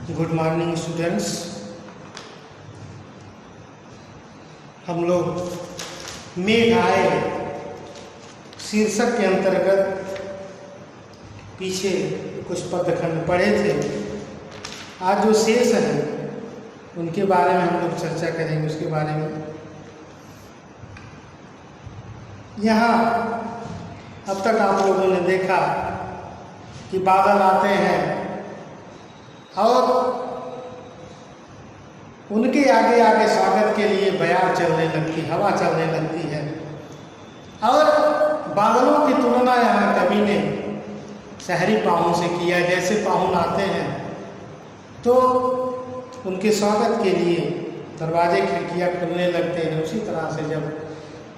Good morning students. हम लोग मेघ आए शीर्षक के अंतर्गत पीछे कुछ पदखंड पढ़े थे। आज जो शेष है उनके बारे में हम लोग चर्चा करेंगे। उसके बारे में यहाँ अब तक आप लोगों ने देखा कि बादल आते हैं और उनके आगे आगे स्वागत के लिए बयार चलने लगती, हवा चलने लगती है। और बादलों की तुलना यहाँ कवि ने शहरी पाहुन से किया। जैसे पाहुन आते हैं तो उनके स्वागत के लिए दरवाजे खिड़कियाँ खुलने लगते हैं, उसी तरह से जब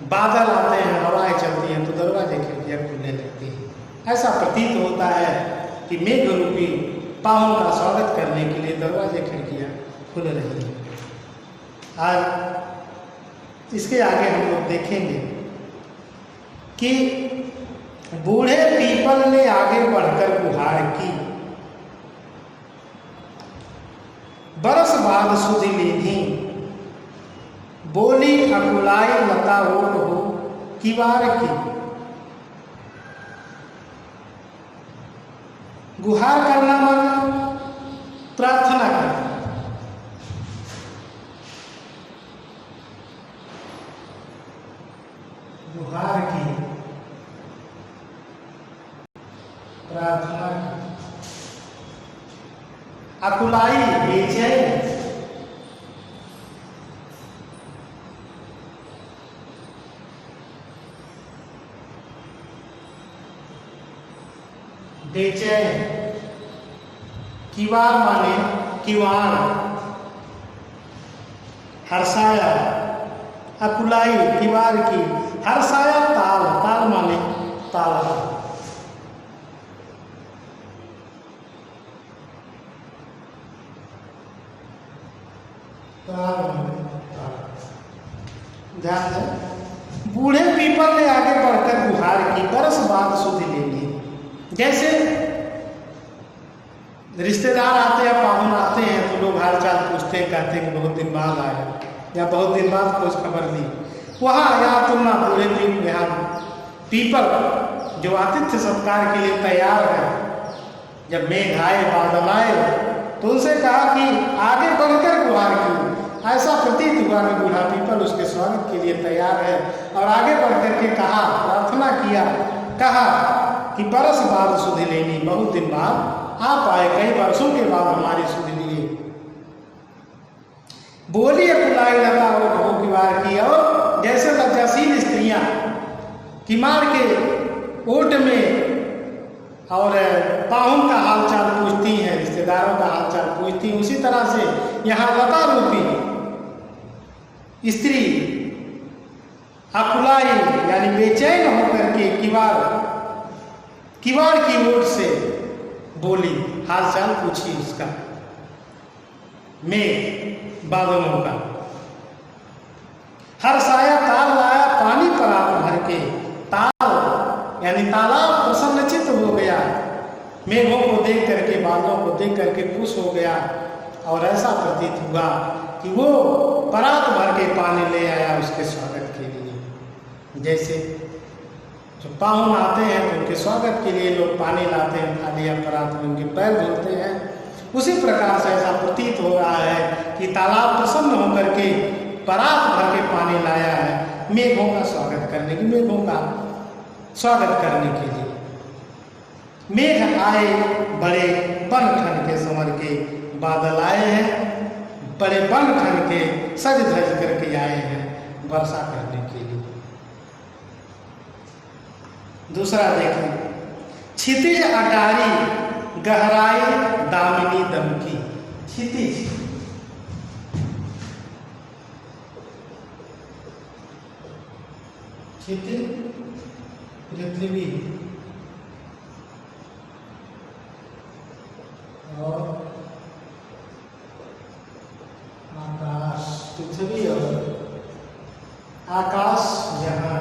बादल आते हैं, हवाएं चलती हैं तो दरवाजे खिड़कियाँ खुलने लगती हैं। ऐसा प्रतीत होता है कि मेघ रूपी पाहुन का स्वागत करने के लिए दरवाजे खिड़कियाँ खुल रही हैं। आज इसके आगे हम लोग देखेंगे कि बूढ़े पीपल ने आगे बढ़कर गुहार की, बरस बाद सुधि लीधी, बोली अकुलाई लता ओट हो किवार की। गुहार करना माना प्रार्थना करना। गुहार की, प्रार्थना की। अकुलाई बेचैन, बेचैन। किवार माने किवाड़, हर्षाया। अकुलाई किवार की, हर्षाया ताल, ताल माने ताला। ध्यान है। बूढ़े पीपल ने आगे बढ़कर गुहार की, बरस बाद सुधि लेनी। जैसे रिश्तेदार आते हैं, पाहुन आते हैं तो लोग हाल चाल पूछते हैं, कहते हैं कि बहुत दिन बाद आए या बहुत दिन बाद खोज खबर ली। वहाँ यहाँ तुलना बूढ़े पीपल जो आतिथ्य सत्कार के लिए तैयार है, जब मेघ आए बादल आए तो उनसे कहा कि आगे बढ़कर गुहार की। ऐसा प्रतीत हुआ कि बूढ़ा पीपल उसके स्वागत के लिए तैयार है और आगे बढ़कर के कहा, प्रार्थना किया, कहा कि बरस बाद सुधि लेनी, बहुत दिन बाद आप आए, कई वर्षों के बाद हमारी सुधि लिए। बोली अकुलाई लता ओट हो किवार की। और जैसे लज्जाशील स्त्रियां किमार के ओट में और पाहुन का हालचाल पूछती हैं, रिश्तेदारों का हालचाल पूछती हैं, उसी तरह से यहाँ लता रूपी स्त्री अकुलाई यानी बेचैन होकर के किवाड़ की ओर से बोली, हालचाल पूछी उसका, मेघ बादलों का। हर्षाया ताल लाया पानी पर आप भर के, ताल यानी तालाब प्रसन्नचित्त हो गया, मेघों को देख करके, बादलों को देख करके खुश हो गया। और ऐसा प्रतीत हुआ कि वो परात भर के पानी ले आया उसके स्वागत के लिए। जैसे जो पाहुन आते हैं तो उनके स्वागत के लिए लोग पानी लाते हैं, थाली या परात में उनके पैर धोते हैं, उसी प्रकार से ऐसा प्रतीत हो रहा है कि तालाब प्रसन्न होकर के परात भर के पानी लाया है मेघों का स्वागत करने के, मेघों का स्वागत करने के लिए। मेघ आए बड़े बन ठन के संवर के, बादल आए हैं बड़े बन ठन के, सज धज करके आए हैं वर्षा करने के लिए। दूसरा देखें, क्षितिज अटारी गहराई दामिनी दमकी। क्षितिज क्षितिज पृथ्वी और आकाश, पृथ्वी और आकाश जहां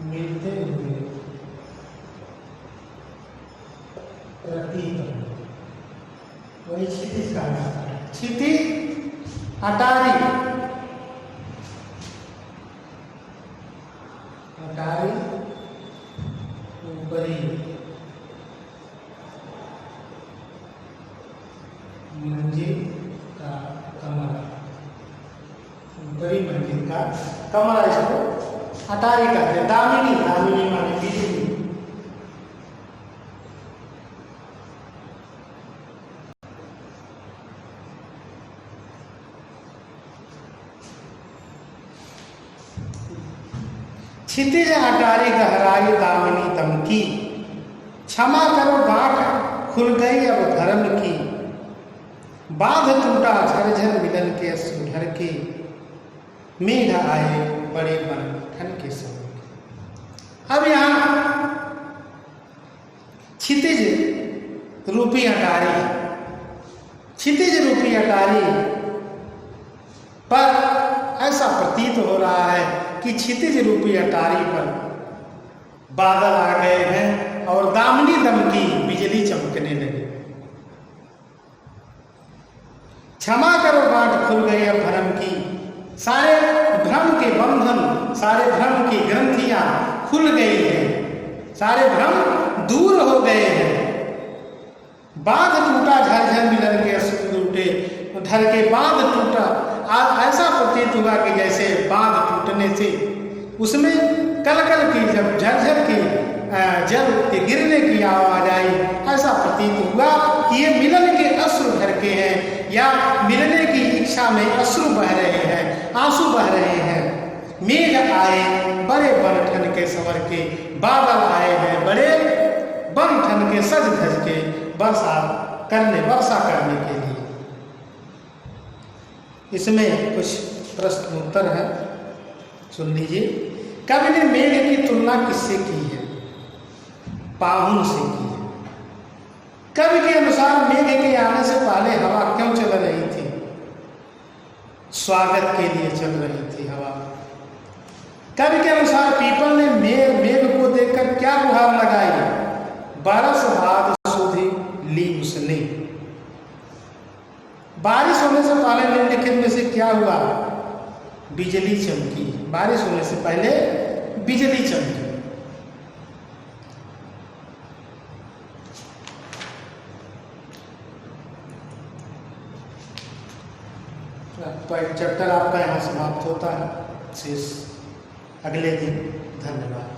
मिलते हुए प्रतीत, वही क्षितिज का क्षितिज अटारी, अटारी ऊपरी मंजिल का कमरा, ऊपरी मंजिल का कमरा, इसको अटारी कहते हैं। दामिनी, दामिनी माने बिजली। क्षितिज अटारी गहराई दामिनी दमकी, क्षमा करो गांठ खुल गई अब धर्म की, बांध टूटा झरझर मिलन के अश्रु ढर के, मेघ आए बड़े बन ठन के सब। अब यहां क्षितिज रूपी अटारी, क्षितिज रूपी अटारी पर ऐसा प्रतीत हो रहा है कि क्षितिज रूपी अटारी पर बादल आ गए हैं और दामिनी दमकी बिजली चमकने लगी। क्षमा करो गांठ खुल गई अब भ्रम की, सारे भ्रम के बंधन, सारे भ्रम की ग्रंथियां खुल गई हैं, सारे भ्रम दूर हो गए हैं। बांध टूटा झरझर मिलन के अश्रु टूटे, ढर के बांध टूटा, ऐसा प्रतीत हुआ कि जैसे बांध टूटने से उसमें कलकल की, जब झरझर की जल के गिरने की आवाज आई, ऐसा प्रतीत हुआ कि ये मिलन के अश्रु ढर के हैं या मिलने की इच्छा में अश्रु बह रहे हैं, आंसू बह रहे हैं। मेघ आए बड़े बन ठन के संवर के, बादल आए हैं बड़े बन ठन के सज धज के वर्षा करने के लिए। इसमें कुछ प्रश्न उत्तर है, सुन लीजिए। कवि ने मेघ की तुलना किससे की है? पाहुन से की है। कवि के अनुसार मेघ के आने से पहले हवा क्यों चल रही थी? स्वागत के लिए चल रही थी हवा। कवि के अनुसार पीपल ने मेघ को देखकर क्या गुहार लगाई? बरस बाद सुधि ली उसने। बारिश होने से पहले निम्नलिखित में से क्या हुआ? बिजली चमकी। बारिश होने से पहले बिजली चमकी। चैप्टर आपका यहाँ समाप्त होता है। शेष अगले दिन। धन्यवाद।